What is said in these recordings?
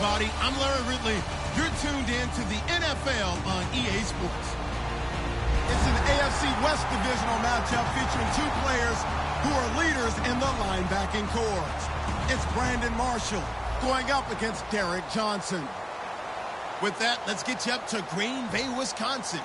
everybody. I'm Larry Ridley. You're tuned in to the NFL on EA Sports. It's an AFC West divisional matchup featuring two players who are leaders in the linebacking corps. It's Brandon Marshall going up against Derek Johnson. With that, let's get you up to Green Bay, Wisconsin,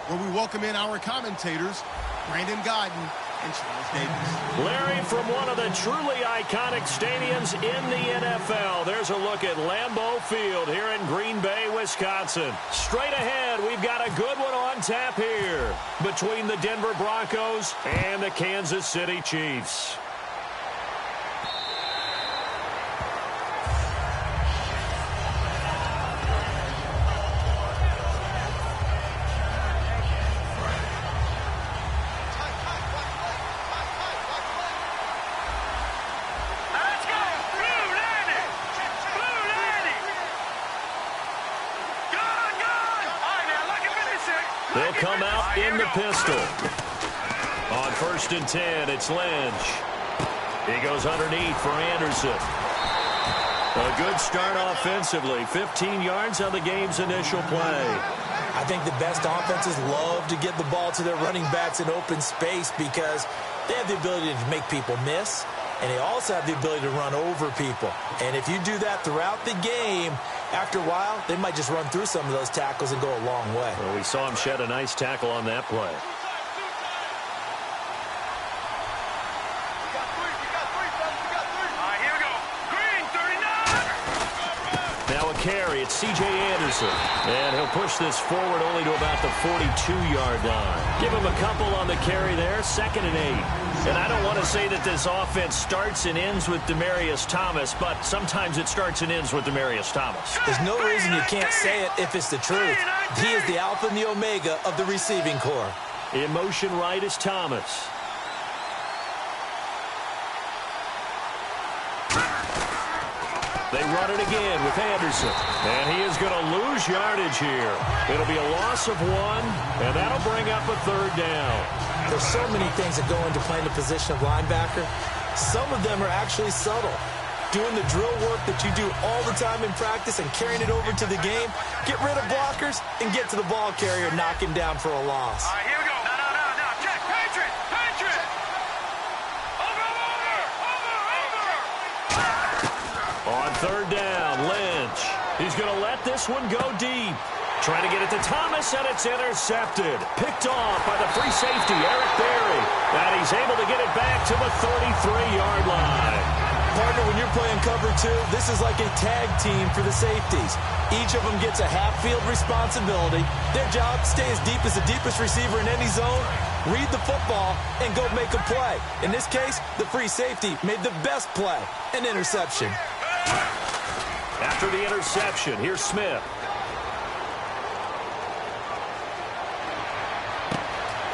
where we welcome in our commentators, Brandon Godden and Charles Davis. Larry, from one of the truly iconic stadiums in the NFL, there's a look at Lambeau Field here in Green Bay, Wisconsin. Straight ahead, we've got a good one on tap here between the Denver Broncos and the Kansas City Chiefs. They'll come out in the pistol. On 1st and 10, it's Lynch. He goes underneath for Anderson. A good start offensively. 15 yards on the game's initial play. I think the best offenses love to get the ball to their running backs in open space because they have the ability to make people miss, and they also have the ability to run over people. And if you do that throughout the game, after a while, they might just run through some of those tackles and go a long way. Well, we saw him shed a nice tackle on that play. Here we go. Green, 39. Now a carry. It's C.J. Anderson. And he'll push this forward only to about the 42-yard line. Give him a couple on the carry there. 2nd and 8. And I don't want to say that this offense starts and ends with Demaryius Thomas, but sometimes it starts and ends with Demaryius Thomas. There's no reason you can't say it if it's the truth. He is the alpha and the omega of the receiving corps. In motion right is Thomas. They run it again with Anderson. And he is going to lose yardage here. It'll be a loss of 1, and that'll bring up a 3rd down. There's so many things that go into playing the position of linebacker. Some of them are actually subtle. Doing the drill work that you do all the time in practice and carrying it over to the game. Get rid of blockers and get to the ball carrier, knock him down for a loss. All right, here we go. No. Check. Patriot. Over. On 3rd down, Lynch. He's going to let this one go deep. Trying to get it to Thomas, and it's intercepted. Picked off by the free safety, Eric Berry. And he's able to get it back to the 33-yard line. Partner, when you're playing cover 2, this is like a tag team for the safeties. Each of them gets a half-field responsibility. Their job, stay as deep as the deepest receiver in any zone, read the football, and go make a play. In this case, the free safety made the best play, an interception. After the interception, here's Smith.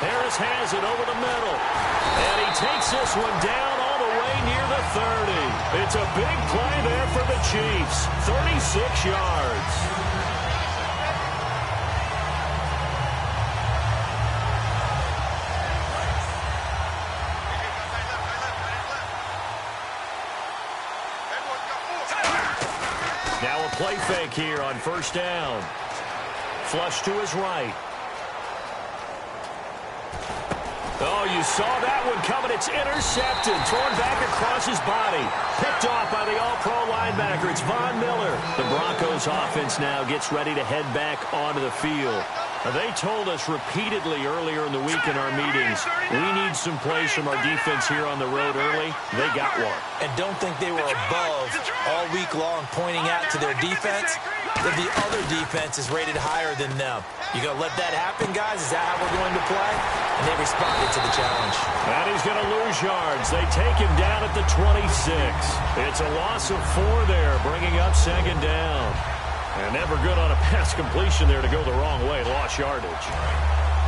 Harris has it over the middle. And he takes this one down all the way near the 30. It's a big play there for the Chiefs. 36 yards. Now a play fake here on 1st down. Flush to his right. Oh, you saw that one coming. It's intercepted. Thrown back across his body. Picked off by the all-pro linebacker. It's Von Miller. The Broncos offense now gets ready to head back onto the field. Now, they told us repeatedly earlier in the week in our meetings, we need some plays from our defense here on the road early. They got one. And don't think they were above all week long pointing out to their defense that the other defense is rated higher than them. You going to let that happen, guys? Is that how we're going to play? And they responded to the challenge. And he's going to lose yards. They take him down at the 26. It's a loss of 4 there, bringing up 2nd down. And never good on a pass completion there to go the wrong way. Lost yardage.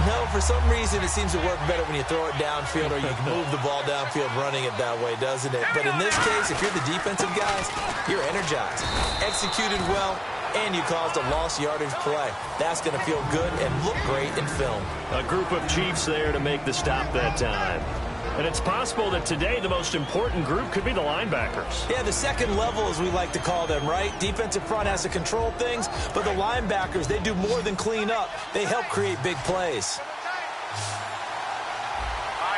No, for some reason it seems to work better when you throw it downfield or you can move the ball downfield running it that way, doesn't it? But in this case, if you're the defensive guys, you're energized. Executed well, and you caused a lost yardage play. That's going to feel good and look great in film. A group of Chiefs there to make the stop that time. And it's possible that today the most important group could be the linebackers. Yeah, the second level, as we like to call them, right? Defensive front has to control things, but the linebackers, they do more than clean up. They help create big plays.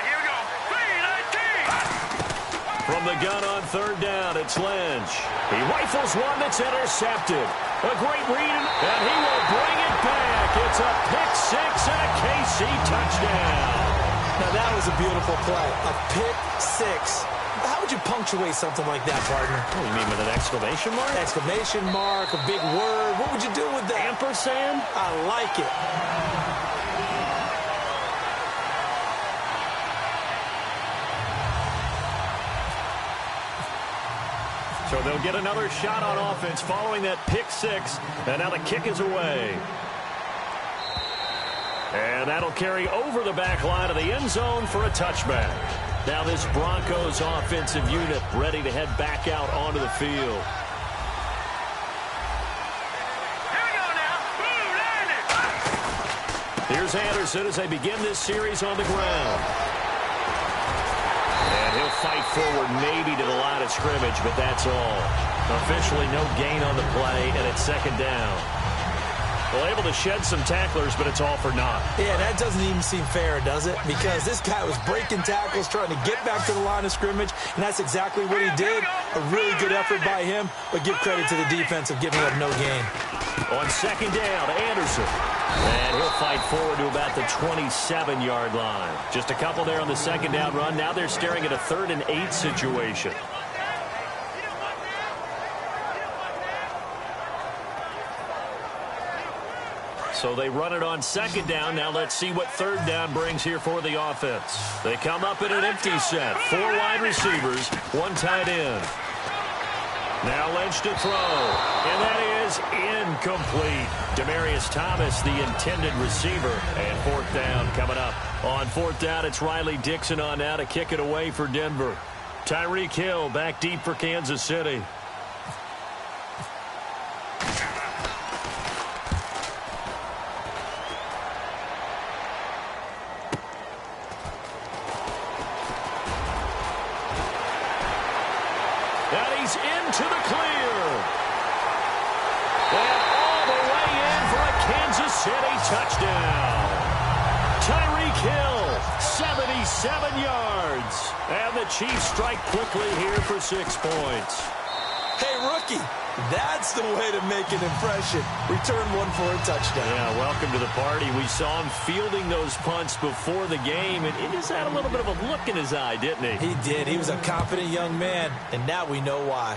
Here we go. 3-19. From the gun on third down, it's Lynch. He rifles one that's intercepted. A great read, and he will bring it back. It's a pick six and a KC touchdown. Now, that was a beautiful play. A pick six. How would you punctuate something like that, partner? What do you mean, with an exclamation mark? Exclamation mark, a big word. What would you do with that? Ampersand? I like it. So they'll get another shot on offense following that pick six. And now the kick is away. And that'll carry over the back line of the end zone for a touchback. Now this Broncos offensive unit ready to head back out onto the field. Here we go now. Boom, landed. Here's Anderson as they begin this series on the ground. And he'll fight forward maybe to the line of scrimmage, but that's all. Officially no gain on the play, and it's second down. Well, able to shed some tacklers, but it's all for naught. Yeah, that doesn't even seem fair, does it? Because this guy was breaking tackles, trying to get back to the line of scrimmage, and that's exactly what he did. A really good effort by him, but give credit to the defense of giving up no gain. On second down, Anderson. And he'll fight forward to about the 27-yard line. Just a couple there on the second down run. Now they're staring at a 3rd and 8 situation. So they run it on second down. Now let's see what third down brings here for the offense. They come up in an empty set. 4 wide receivers, 1 tight end. Now Lynch to throw. And that is incomplete. Demaryius Thomas, the intended receiver. And 4th down coming up. On 4th down, it's Riley Dixon on now to kick it away for Denver. Tyreek Hill back deep for Kansas City. Into the clear. And all the way in for a Kansas City touchdown. Tyreek Hill, 77 yards. And the Chiefs strike quickly here for 6 points. Hey, rookie, that's the way to make an impression. Return one for a touchdown. Yeah, welcome to the party. We saw him fielding those punts before the game, and he just had a little bit of a look in his eye, didn't he? He did. He was a confident young man, and now we know why.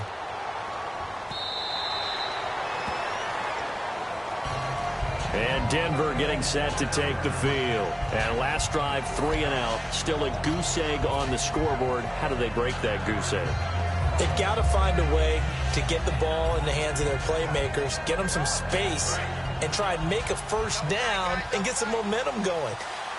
And Denver getting set to take the field. And last drive, 3 and out. Still a goose egg on the scoreboard. How do they break that goose egg? They've got to find a way to get the ball in the hands of their playmakers, get them some space, and try and make a first down and get some momentum going.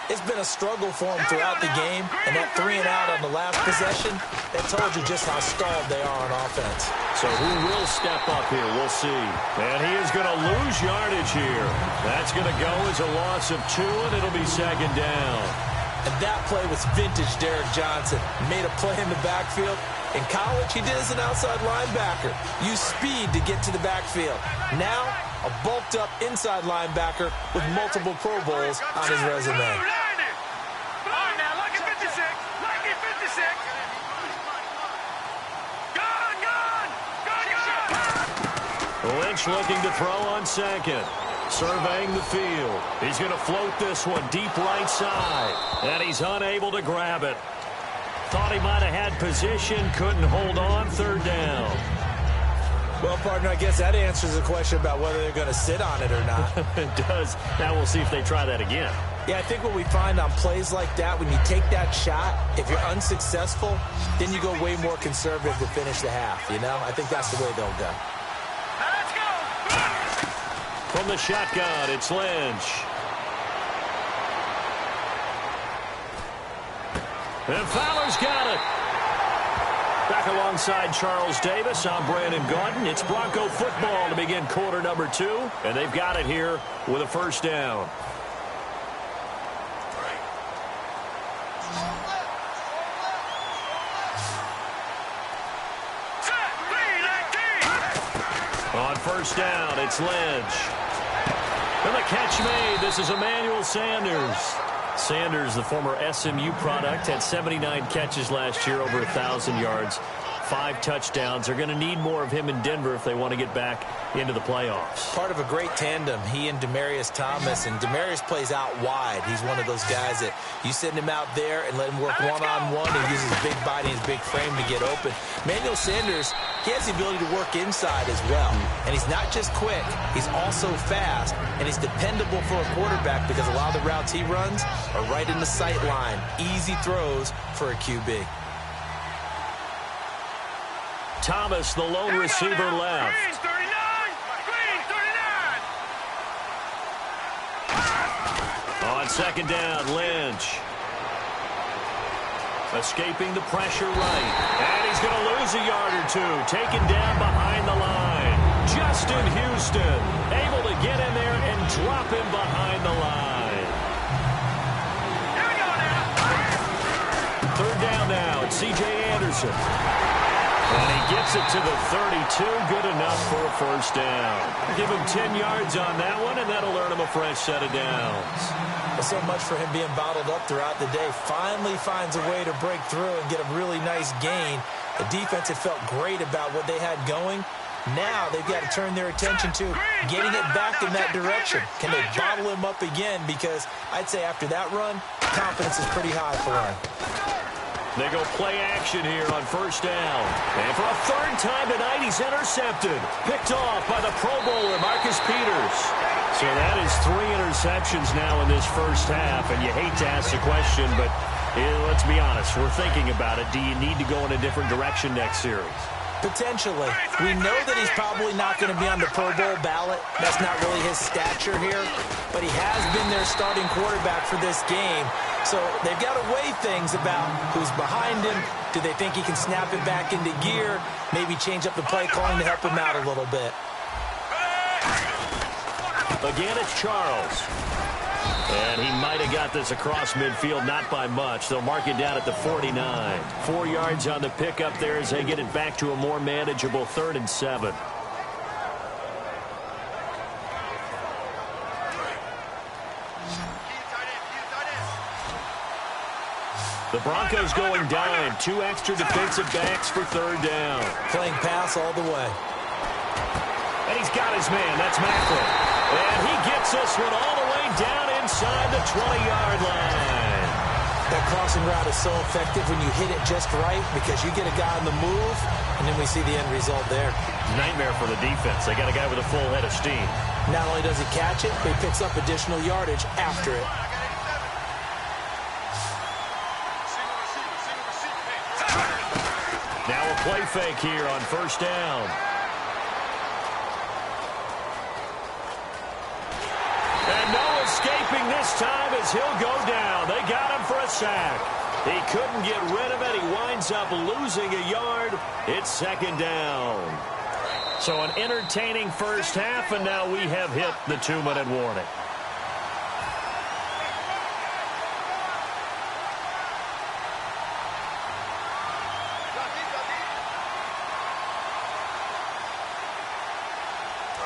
It's been a struggle for them throughout the game, and that 3 and out on the last possession, that told you just how stalled they are on offense. So who will step up here? We'll see. And he is going to lose yardage here. That's going to go as a loss of 2, and it'll be second down. And that play was vintage Derek Johnson. Made a play in the backfield. In college, he did as an outside linebacker. Used speed to get to the backfield. Now, a bulked-up inside linebacker with multiple Pro Bowls on his resume. All right, now, lucky 56. Lucky 56. Gone. Lynch looking to throw on second. Surveying the field. He's going to float this one deep right side. And he's unable to grab it. Thought he might have had position. Couldn't hold on. 3rd down. Well, partner, I guess that answers the question about whether they're going to sit on it or not. It does. Now we'll see if they try that again. Yeah, I think what we find on plays like that, when you take that shot, if you're unsuccessful, then you go way more conservative to finish the half, you know? I think that's the way they'll go. Let's go. From the shotgun, it's Lynch. And Fowler's got it. Back alongside Charles Davis, I'm Brandon Gaudin. It's Bronco football to begin quarter number 2. And they've got it here with a first down. first down. It's Lynch. And the catch made. This is Emmanuel Sanders. Sanders, the former SMU product, had 79 catches last year, over 1,000 yards, 5 touchdowns. They're going to need more of him in Denver if they want to get back into the playoffs. Part of a great tandem, he and Demaryius Thomas. And Demaryius plays out wide. He's one of those guys that you send him out there and let him work one-on-one. He uses his big body and his big frame to get open. Emmanuel Sanders, he has the ability to work inside as well. And he's not just quick, he's also fast. And he's dependable for a quarterback because a lot of the routes he runs are right in the sight line. Easy throws for a QB. Thomas, the lone receiver, left. Green 39! Green 39! On second down, Lynch. Escaping the pressure right. And he's going to lose a yard or two. Taken down behind the line. Justin Houston able to get in there and drop him behind the line. Here we go now! Third down now. It's C.J. Anderson. And he gets it to the 32. Good enough for a first down. Give him 10 yards on that one, and that'll earn him a fresh set of downs. Well, so much for him being bottled up throughout the day. Finally finds a way to break through and get a really nice gain. The defense had felt great about what they had going. Now they've got to turn their attention to getting it back in that direction. Can they bottle him up again? Because I'd say after that run, confidence is pretty high for him. They go play action here on first down. And for a third time tonight, he's intercepted. Picked off by the Pro Bowler, Marcus Peters. So that is 3 interceptions now in this first half. And you hate to ask the question, but let's be honest. We're thinking about it. Do you need to go in a different direction next series? Potentially. We know that he's probably not going to be on the Pro Bowl ballot. That's not really his stature here. But he has been their starting quarterback for this game. So they've got to weigh things about who's behind him. Do they think he can snap it back into gear? Maybe change up the play calling to help him out a little bit. Again, it's Charles. And he might have got this across midfield, not by much. They'll mark it down at the 49. 4 yards on the pickup there as they get it back to a more manageable 3rd and 7. The Broncos going dime. 2 extra defensive backs for 3rd down. Playing pass all the way. And he's got his man. That's Macklin. And he gets this one all the way down inside the 20-yard line. That crossing route is so effective when you hit it just right because you get a guy on the move, and then we see the end result there. Nightmare for the defense. They got a guy with a full head of steam. Not only does he catch it, but he picks up additional yardage after it. Now a play fake here on first down. And no escaping this time as he'll go down. They got him for a sack. He couldn't get rid of it. He winds up losing a yard. It's 2nd down. So an entertaining first half, and now we have hit the 2-minute warning.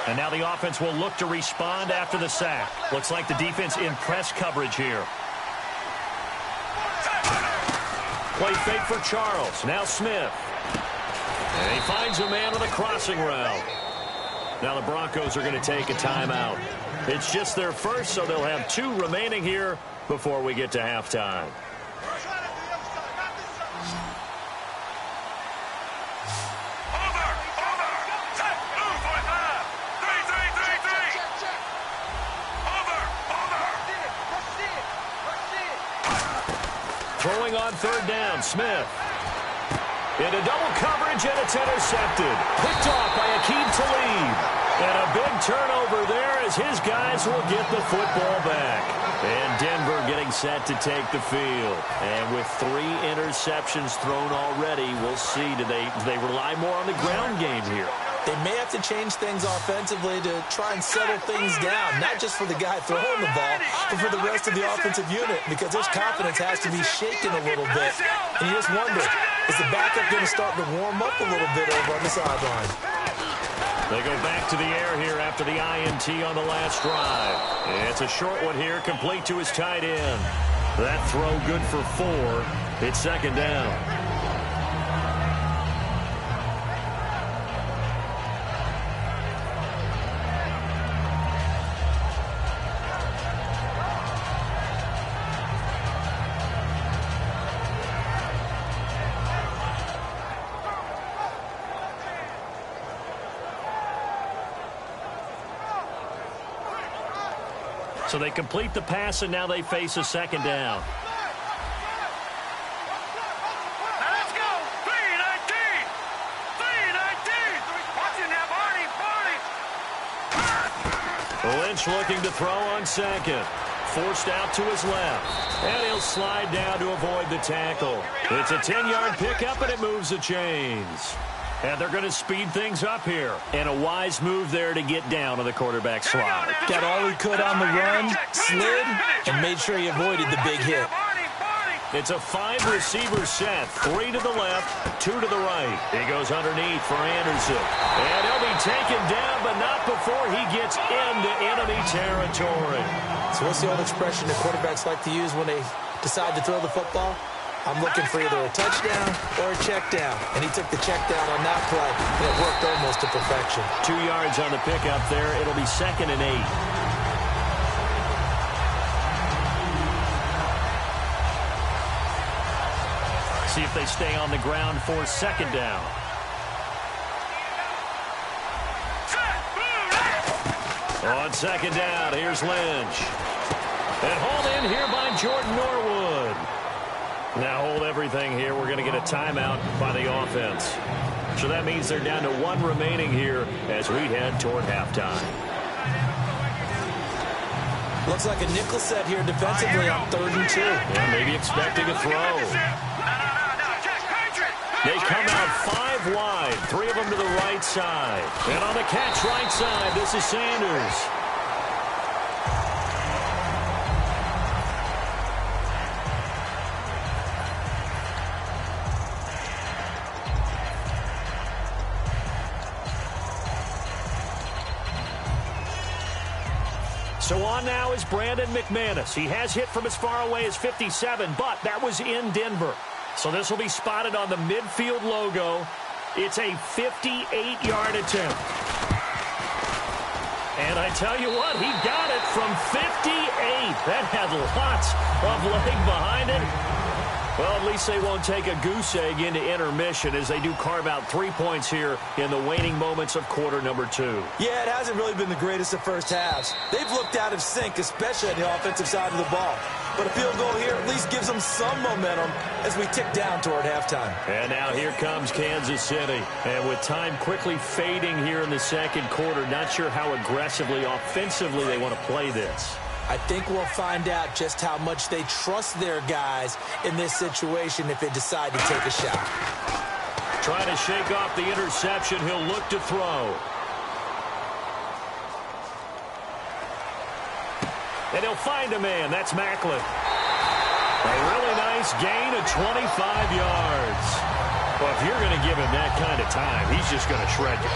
And now the offense will look to respond after the sack. Looks like the defense in press coverage here. Play fake for Charles. Now Smith. And he finds a man on a crossing route. Now the Broncos are going to take a timeout. It's just their first, so they'll have 2 remaining here before we get to halftime. Throwing on 3rd down, Smith. Into double coverage, and it's intercepted. Picked off by Aqib Talib. And a big turnover there as his guys will get the football back. And Denver getting set to take the field. And with 3 interceptions thrown already, we'll see. Do they rely more on the ground game here? They may have to change things offensively to try and settle things down, not just for the guy throwing the ball, but for the rest of the offensive unit, because his confidence has to be shaken a little bit. And you just wonder, is the backup going to start to warm up a little bit over on the sideline? They go back to the air here after the INT on the last drive. It's a short one here, complete to his tight end. That throw good for 4. It's second down. So they complete the pass, and now they face a second down. Let's go. 319. 319. Watching that, Barney. Lynch looking to throw on second. Forced out to his left. And he'll slide down to avoid the tackle. It's a 10-yard pickup, and it moves the chains. And they're going to speed things up here. And a wise move there to get down to the quarterback slot. Got all he could on the run, slid, and made sure he avoided the big hit. It's a 5-receiver set. 3 to the left, 2 to the right. He goes underneath for Anderson. And he'll be taken down, but not before he gets into enemy territory. So what's the old expression that quarterbacks like to use when they decide to throw the football? I'm looking for either a touchdown or a check down. And he took the check down on that play, and it worked almost to perfection. 2 yards on the pickup there. It'll be 2nd and 8. See if they stay on the ground for second down. On second down, here's Lynch. And hauled in here by Jordan Norwood. Now hold everything here. We're going to get a timeout by the offense. So that means they're down to 1 remaining here as we head toward halftime. Looks like a nickel set here defensively on 3rd and 2. Yeah, maybe expecting a throw. They come out 5 wide, 3 of them to the right side. And on the catch right side, this is Sanders. So on now is Brandon McManus. He has hit from as far away as 57, but that was in Denver. So this will be spotted on the midfield logo. It's a 58-yard attempt. And I tell you what, he got it from 58. That had lots of leg behind it. Well, at least they won't take a goose egg into intermission as they do carve out 3 points here in the waning moments of quarter number 2. Yeah, it hasn't really been the greatest of first halves. They've looked out of sync, especially on the offensive side of the ball. But a field goal here at least gives them some momentum as we tick down toward halftime. And now here comes Kansas City. And with time quickly fading here in the second quarter, not sure how aggressively, offensively they want to play this. I think we'll find out just how much they trust their guys in this situation if they decide to take a shot. Trying to shake off the interception. He'll look to throw. And he'll find a man. That's Macklin. A really nice gain of 25 yards. Well, if you're going to give him that kind of time, he's just going to shred you.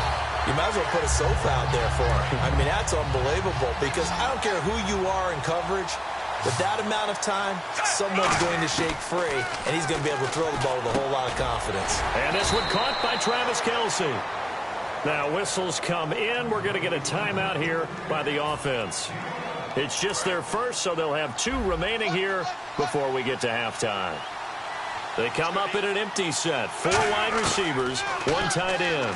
You might as well put a sofa out there for him. I mean, that's unbelievable because I don't care who you are in coverage. With that amount of time, someone's going to shake free, and he's going to be able to throw the ball with a whole lot of confidence. And this one caught by Travis Kelce. Now whistles come in. We're going to get a timeout here by the offense. It's just their first, so they'll have 2 remaining here before we get to halftime. They come up in an empty set. 4 wide receivers, 1 tight end.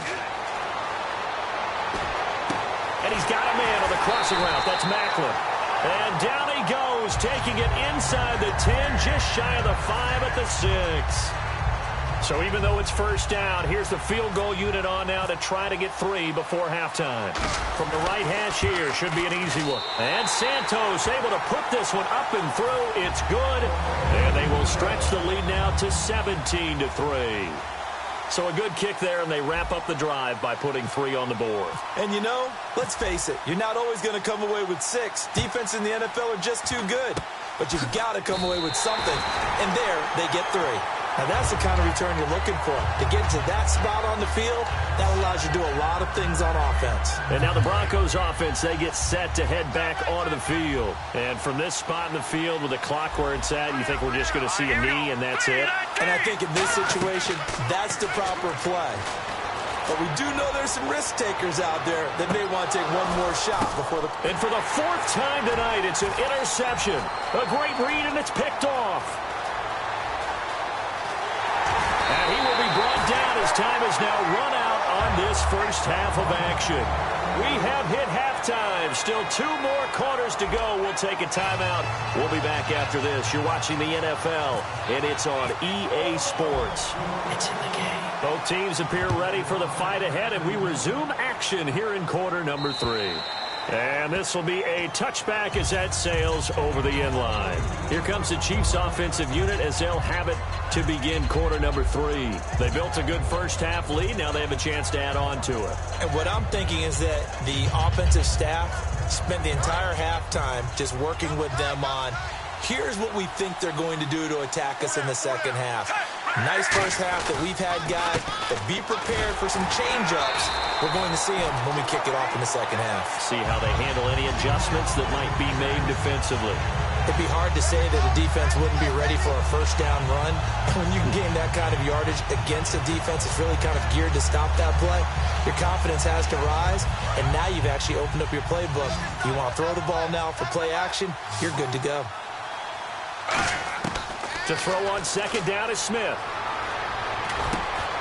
And he's got a man on the crossing route. That's Macklin. And down he goes, taking it inside the 10, just shy of the 5 at the 6. So even though it's first down, here's the field goal unit on now to try to get 3 before halftime. From the right hash here, should be an easy one. And Santos able to put this one up and through. It's good. And they will stretch the lead now to 17-3. So a good kick there, and they wrap up the drive by putting 3 on the board. And you know, let's face it, you're not always going to come away with 6. Defense in the NFL are just too good. But you've got to come away with something. And there, they get 3. Now, that's the kind of return you're looking for. To get to that spot on the field, that allows you to do a lot of things on offense. And now the Broncos offense, they get set to head back onto the field. And from this spot in the field with the clock where it's at, you think we're just going to see a knee and that's it? And I think in this situation, that's the proper play. But we do know there's some risk takers out there that may want to take one more shot before the... And for the fourth time tonight, it's an interception. A great read, and it's picked off. And he will be brought down as time is now run out on this first half of action. We have hit halftime. Still 2 more quarters to go. We'll take a timeout. We'll be back after this. You're watching the NFL, and it's on EA Sports. It's in the game. Both teams appear ready for the fight ahead, and we resume action here in quarter number 3. And this will be a touchback as that sails over the end line. Here comes the Chiefs offensive unit as they'll have it to begin quarter number 3. They built a good first half lead. Now they have a chance to add on to it. And what I'm thinking is that the offensive staff spent the entire halftime just working with them on, here's what we think they're going to do to attack us in the second half. Nice first half that we've had, guys, but be prepared for some change-ups. We're going to see them when we kick it off in the second half. See how they handle any adjustments that might be made defensively. It'd be hard to say that a defense wouldn't be ready for a first down run. When you can gain that kind of yardage against a defense that's really kind of geared to stop that play, your confidence has to rise, and now you've actually opened up your playbook. You want to throw the ball now for play action, you're good to go. To throw on second down is Smith.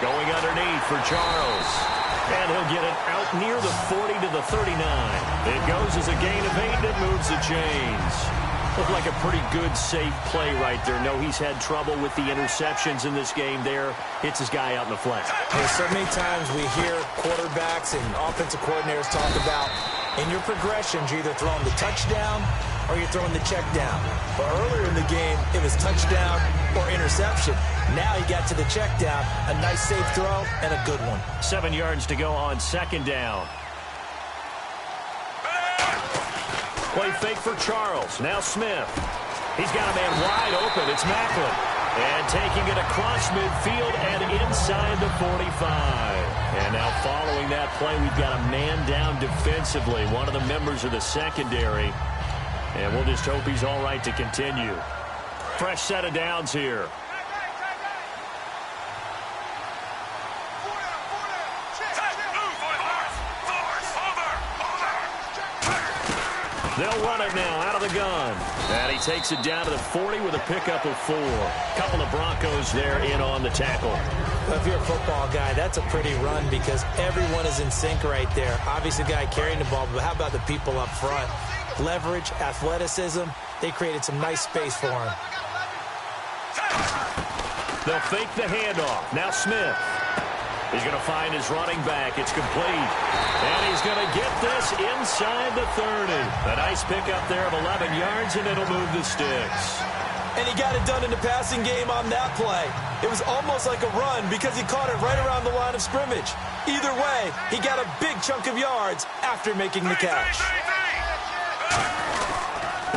Going underneath for Charles. And he'll get it out near the 40 to the 39. It goes as a gain of 8 that moves the chains. Looked like a pretty good, safe play right there. No, he's had trouble with the interceptions in this game there. Hits his guy out in the flat. There's so many times we hear quarterbacks and offensive coordinators talk about in your progressions, you're either throwing the touchdown or you're throwing the check down. But earlier in the game, it was touchdown or interception. Now he got to the check down, a nice safe throw, and a good one. 7 yards to go on second down. Play fake for Charles. Now Smith. He's got a man wide open. It's Macklin. And taking it across midfield and inside the 45. And now following that play, we've got a man down defensively, one of the members of the secondary. And we'll just hope he's all right to continue. Fresh set of downs here. They'll run it now out of the gun. And he takes it down to the 40 with a pickup of 4. Couple of Broncos there in on the tackle. Well, if you're a football guy, that's a pretty run because everyone is in sync right there. Obviously, the guy carrying the ball, but how about the people up front? Leverage, athleticism, they created some nice space for him. They'll fake the handoff. Now Smith. He's going to find his running back. It's complete. And he's going to get this inside the 30. A nice pickup there of 11 yards, and it'll move the sticks. And he got it done in the passing game on that play. It was almost like a run because he caught it right around the line of scrimmage. Either way, he got a big chunk of yards after making the catch.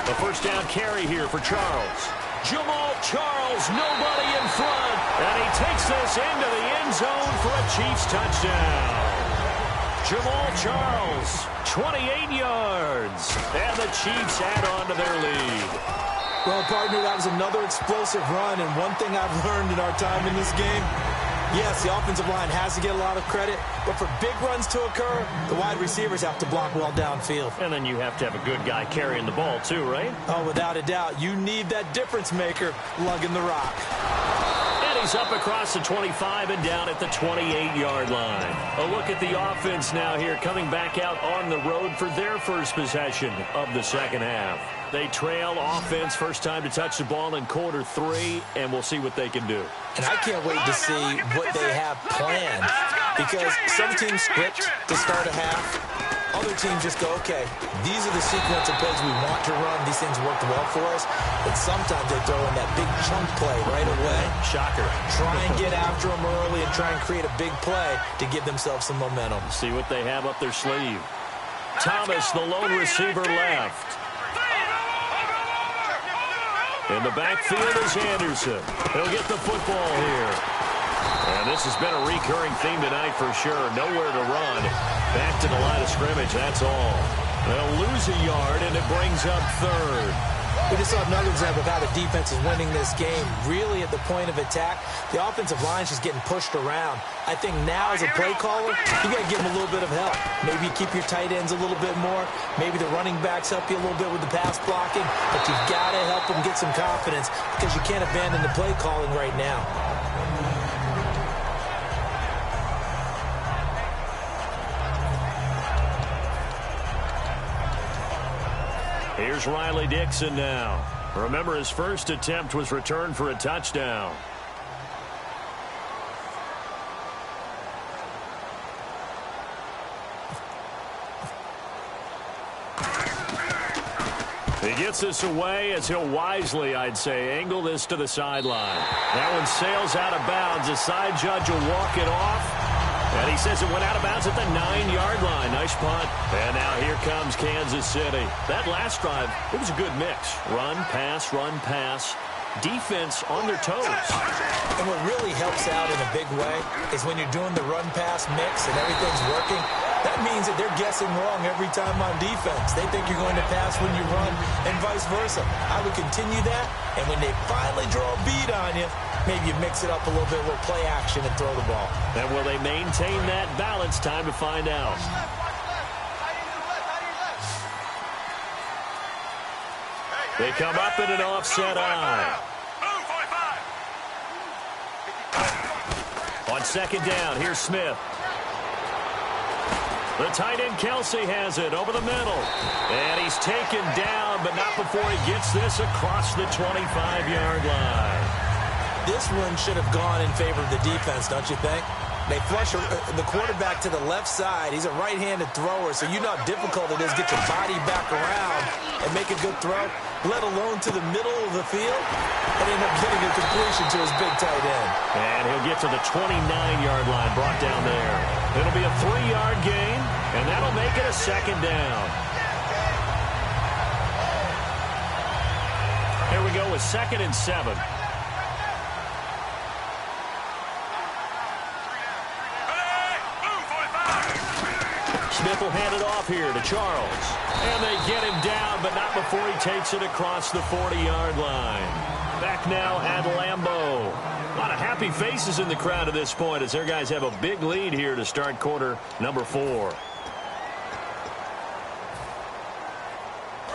The first down carry here for Charles. Jamal Charles, nobody in front. And he takes this into the end zone for a Chiefs touchdown. Jamal Charles, 28 yards. And the Chiefs add on to their lead. Well, partner, that was another explosive run. And one thing I've learned in our time in this game, yes, the offensive line has to get a lot of credit, but for big runs to occur, the wide receivers have to block well downfield. And then you have to have a good guy carrying the ball too, right? Oh, without a doubt. You need that difference maker lugging the rock. And he's up across the 25 and down at the 28-yard line. A look at the offense now here, coming back out on the road for their first possession of the second half. They trail offense, first time to touch the ball in quarter 3, and we'll see what they can do. And I can't wait to see what they have planned, because some teams script to start a half. Other teams just go, okay, these are the sequence of plays we want to run. These things worked well for us. But sometimes they throw in that big chunk play right away. Shocker. Try and get after them early and try and create a big play to give themselves some momentum. See what they have up their sleeve. Thomas, the lone receiver, left. In the backfield is Anderson. He'll get the football here. And this has been a recurring theme tonight for sure. Nowhere to run. Back to the line of scrimmage, that's all. They'll lose a yard, and it brings up third. We just saw another example of how the defense is winning this game. Really at the point of attack, the offensive line's just getting pushed around. I think now as a play caller, you got to give them a little bit of help. Maybe you keep your tight ends a little bit more. Maybe the running backs help you a little bit with the pass blocking. But you've got to help them get some confidence because you can't abandon the play calling right now. Here's Riley Dixon now. Remember, his first attempt was returned for a touchdown. He gets this away as he'll wisely, I'd say, angle this to the sideline. That one sails out of bounds. The side judge will walk it off. And he says it went out of bounds at the 9-yard line. Nice punt. And now here comes Kansas City. That last drive, it was a good mix. Run, pass, defense on their toes. And what really helps out in a big way is when you're doing the run-pass mix and everything's working, that means that they're guessing wrong every time on defense. They think you're going to pass when you run and vice versa. I would continue that, and when they finally draw a bead on you, maybe you mix it up a little bit, a little play action, and throw the ball. And will they maintain that balance? Time to find out. They come up in an offset eye. On second down, here's Smith. The tight end Kelsey has it over the middle. And he's taken down, but not before he gets this across the 25-yard line. This one should have gone in favor of the defense, don't you think? They flush the quarterback to the left side. He's a right-handed thrower, so you know how difficult it is to get your body back around and make a good throw, let alone to the middle of the field, and end up getting a completion to his big tight end. And he'll get to the 29-yard line, brought down there. It'll be a 3-yard gain, and that'll make it a second down. Here we go with 2nd and 7. Smith will hand it off here to Charles. And they get him down, but not before he takes it across the 40-yard line. Back now at Lambeau. A lot of happy faces in the crowd at this point as their guys have a big lead here to start quarter number 4.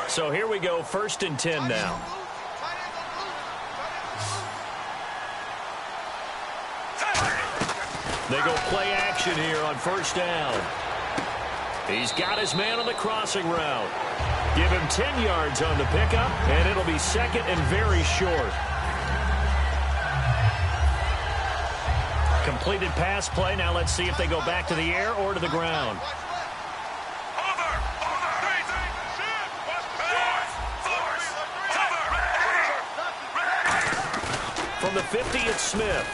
So here we go, 1st and 10 now. They go play action here on 1st down. He's got his man on the crossing route. Give him 10 yards on the pickup, and it'll be 2nd and very short. Completed pass play. Now let's see if they go back to the air or to the ground. From the 50, it's Smith.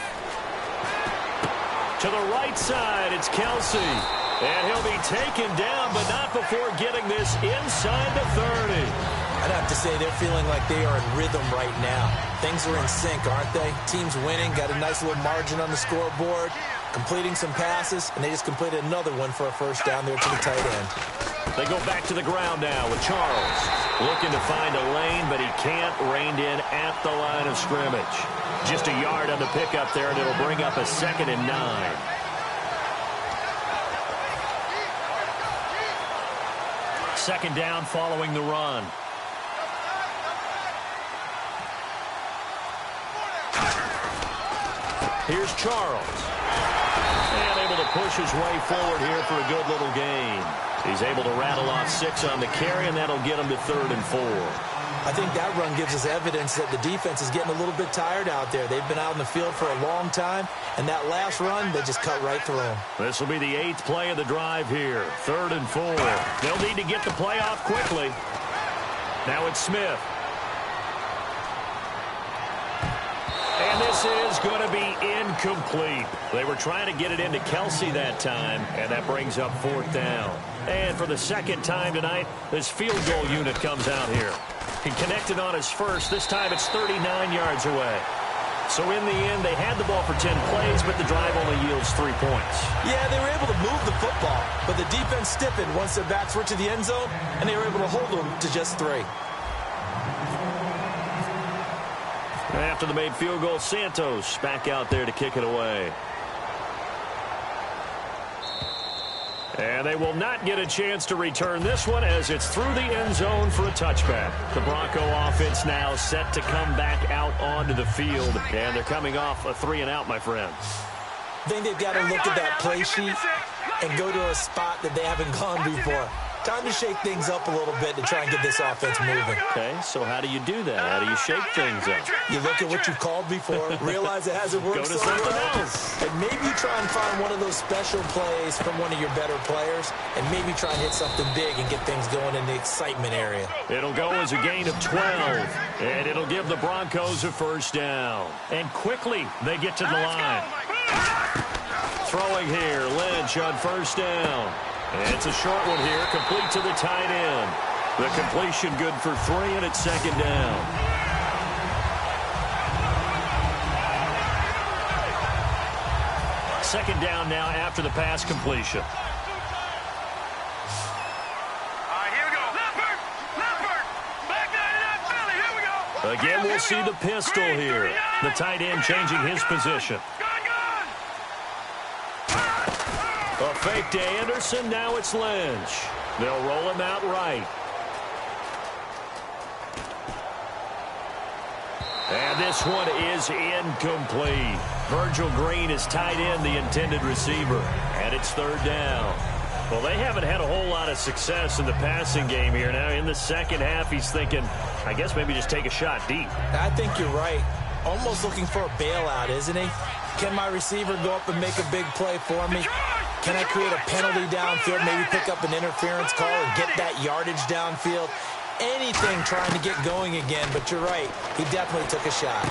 To the right side, it's Kelsey. And he'll be taken down, but not before getting this inside the 30. I'd have to say they're feeling like they are in rhythm right now. Things are in sync, aren't they? Team's winning, got a nice little margin on the scoreboard, completing some passes, and they just completed another one for a 1st down there to the tight end. They go back to the ground now with Charles. Looking to find a lane, but he can't. Reined in at the line of scrimmage. Just a yard on the pickup there, and it'll bring up a 2nd and 9. Second down following the run. Here's Charles. And able to push his way forward here for a good little gain. He's able to rattle off 6 on the carry, and that'll get him to 3rd and 4. I think that run gives us evidence that the defense is getting a little bit tired out there. They've been out in the field for a long time, and that last run, they just cut right through them. This will be the 8th play of the drive here. 3rd and 4. They'll need to get the play off quickly. Now it's Smith. And this is going to be incomplete. They were trying to get it into Kelsey that time, and that brings up 4th down. And for the 2nd time tonight, this field goal unit comes out here. He connected on his first. This time it's 39 yards away. So in the end, they had the ball for 10 plays, but the drive only yields 3 points. Yeah, they were able to move the football, but the defense stiffened once their backs were to the end zone, and they were able to hold them to just 3. After the made field goal, Santos back out there to kick it away. And they will not get a chance to return this one as it's through the end zone for a touchback. The Bronco offense now set to come back out onto the field. And they're coming off a 3-and-out, my friend. I think they've got to look at that play sheet and go to a spot that they haven't gone before. Time to shake things up a little bit to try and get this offense moving. Okay, so how do you do that? How do you shake things up? You look at what you've called before, realize it hasn't worked Go to something else. And maybe you try and find one of those special plays from one of your better players, and maybe try and hit something big and get things going in the excitement area. It'll go as a gain of 12, and it'll give the Broncos a first down. And quickly, they get to the line. Throwing here, Lynch on first down. And it's a short one here, complete to the tight end. The completion good for 3, and it's second down. Second down now after the pass completion. Here we go. Leopard. Back down in that belly. Here we go. Again, we'll see the pistol here. The tight end changing his position. A fake to Anderson, now it's Lynch. They'll roll him out right. And this one is incomplete. Virgil Green is tight end, the intended receiver. And it's third down. Well, they haven't had a whole lot of success in the passing game here. Now, in the second half, he's thinking, I guess maybe just take a shot deep. I think you're right. Almost looking for a bailout, isn't he? Can my receiver go up and make a big play for me? Can I create a penalty downfield, maybe pick up an interference call and get that yardage downfield? Anything trying to get going again, but you're right. He definitely took a shot.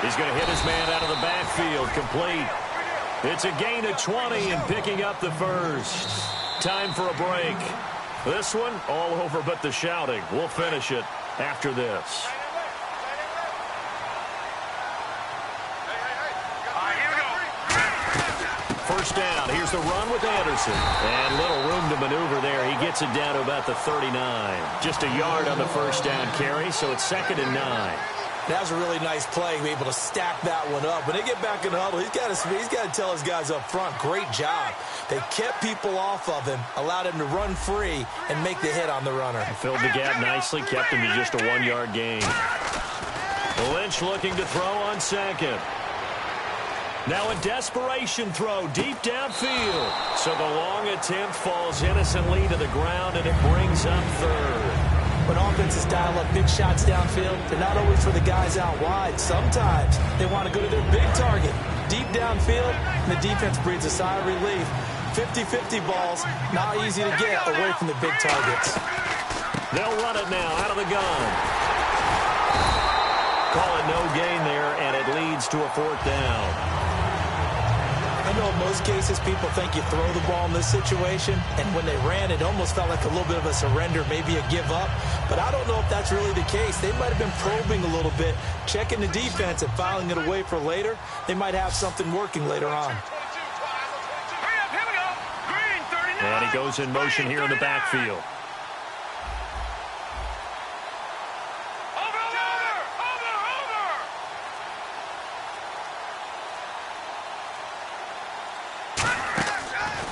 He's going to hit his man out of the backfield, complete. It's a gain of 20 and picking up the first. Time for a break. This one, all over but the shouting. We'll finish it after this. First down. Here's the run with Anderson. And little room to maneuver there. He gets it down to about the 39. Just a yard on the first down carry, so it's 2nd and 9. That was a really nice play, be able to stack that one up. When they get back in the huddle, he's got to tell his guys up front, great job. They kept people off of him, allowed him to run free, and make the hit on the runner. Filled the gap nicely, kept him to just a 1-yard gain. Lynch looking to throw on second. Now a desperation throw deep downfield. So the long attempt falls innocently to the ground, and it brings up third. When offenses dial up big shots downfield, they're not always for the guys out wide. Sometimes they want to go to their big target. Deep downfield, and the defense breathes a sigh of relief. 50-50 balls, not easy to get away from the big targets. They'll run it now out of the gun. Call it no gain there, and it leads to a 4th down. I know in most cases people think you throw the ball in this situation, and when they ran, it almost felt like a little bit of a surrender, maybe a give up. But I don't know if that's really the case. They might have been probing a little bit, checking the defense and filing it away for later. They might have something working later on. And he goes in motion here in the backfield.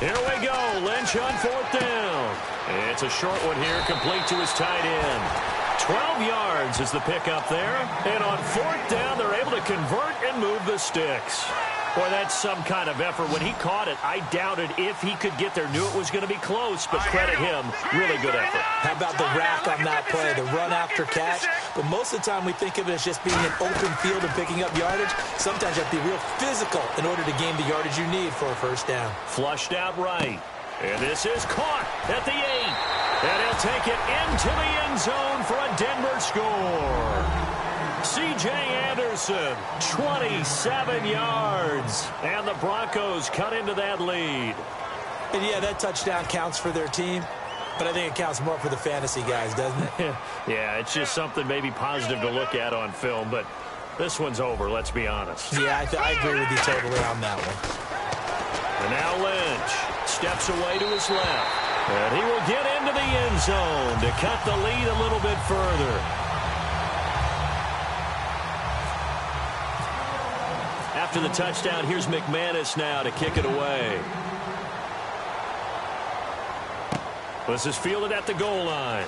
Here we go. Lynch on 4th down. It's a short one here, complete to his tight end. 12 yards is the pickup there. And on 4th down, they're able to convert and move the sticks. Boy, that's some kind of effort. When he caught it, I doubted if he could get there. Knew it was going to be close, but credit him. Really good effort. How about the rack on that play, the run after catch? But most of the time we think of it as just being an open field and picking up yardage. Sometimes you have to be real physical in order to gain the yardage you need for a first down. Flushed out right. And this is caught at the 8. And he'll take it into the end zone for a Denver score. C.J. Anderson, 27 yards. And the Broncos cut into that lead. And yeah, that touchdown counts for their team. but I think it counts more for the fantasy guys, doesn't it? Yeah, it's just something maybe positive to look at on film, but this one's over, let's be honest. Yeah, I agree with you totally on that one. And now Lynch steps away to his left. And he will get into the end zone to cut the lead a little bit further. After the touchdown, here's McManus now to kick it away. This is fielded at the goal line.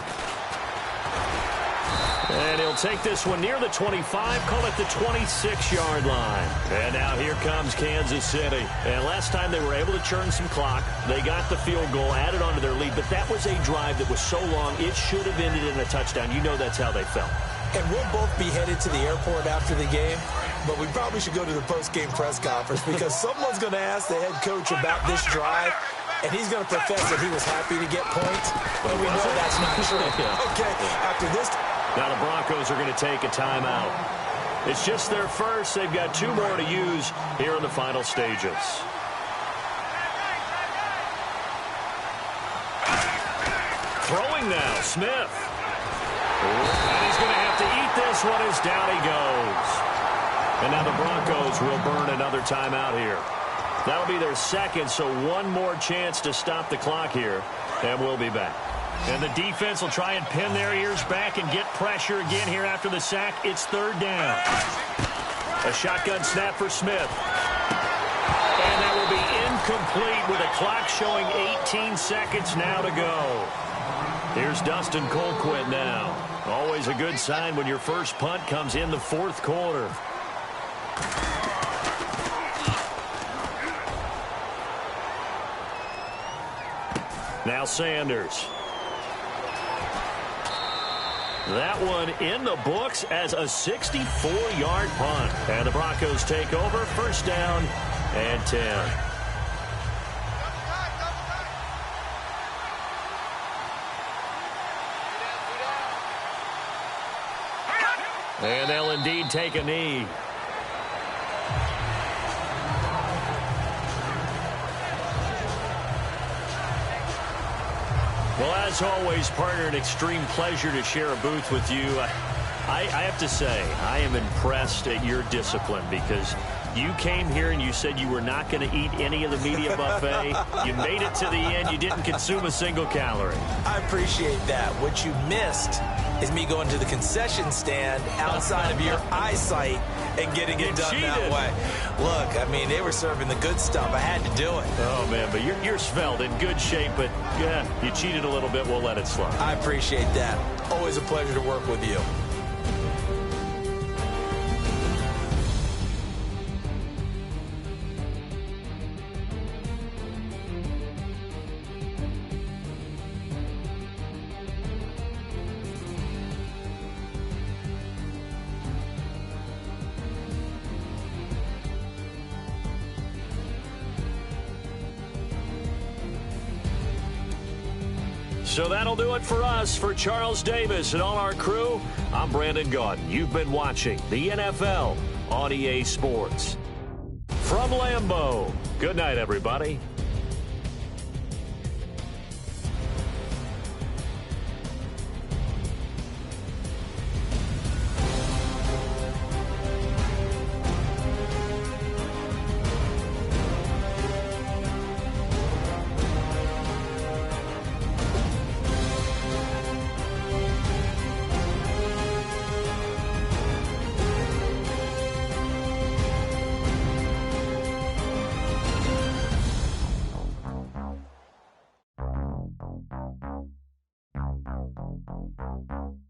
And he'll take this one near the 25, call it the 26-yard line. And now here comes Kansas City. And last time they were able to churn some clock. They got the field goal, added on to their lead. But that was a drive that was so long, it should have ended in a touchdown. You know that's how they felt. And we'll both be headed to the airport after the game. But we probably should go to the post-game press conference because someone's going to ask the head coach about this drive. And he's going to profess that he was happy to get points. But we know that's not true. Okay, after this... Now the Broncos are going to take a timeout. It's just their first. They've got 2 more to use here in the final stages. Throwing now, Smith. And he's going to have to eat this one as down he goes. And now the Broncos will burn another timeout here. That'll be their second, so one more chance to stop the clock here, and we'll be back. And the defense will try and pin their ears back and get pressure again here after the sack. It's 3rd down. A shotgun snap for Smith. And that will be incomplete with a clock showing 18 seconds now to go. Here's Dustin Colquitt now. Always a good sign when your first punt comes in the 4th quarter. Now Sanders. That one in the books as a 64-yard punt. And the Broncos take over, 1st down and 10. And they'll indeed take a knee. Well, as always, partner, an extreme pleasure to share a booth with you. I have to say, I am impressed at your discipline because you came here and you said you were not going to eat any of the media buffet. You made it to the end. You didn't consume a single calorie. I appreciate that. What you missed is me going to the concession stand outside of your eyesight and getting it done that way. Look, I mean, they were serving the good stuff. I had to do it. Oh, man, but you're svelte, in good shape, but yeah, you cheated a little bit. We'll let it slide. I appreciate that. Always a pleasure to work with you. So that'll do it for us. For Charles Davis and all our crew, I'm Brandon Gaudin. You've been watching the NFL on EA Sports. From Lambeau, good night, everybody. Thank you.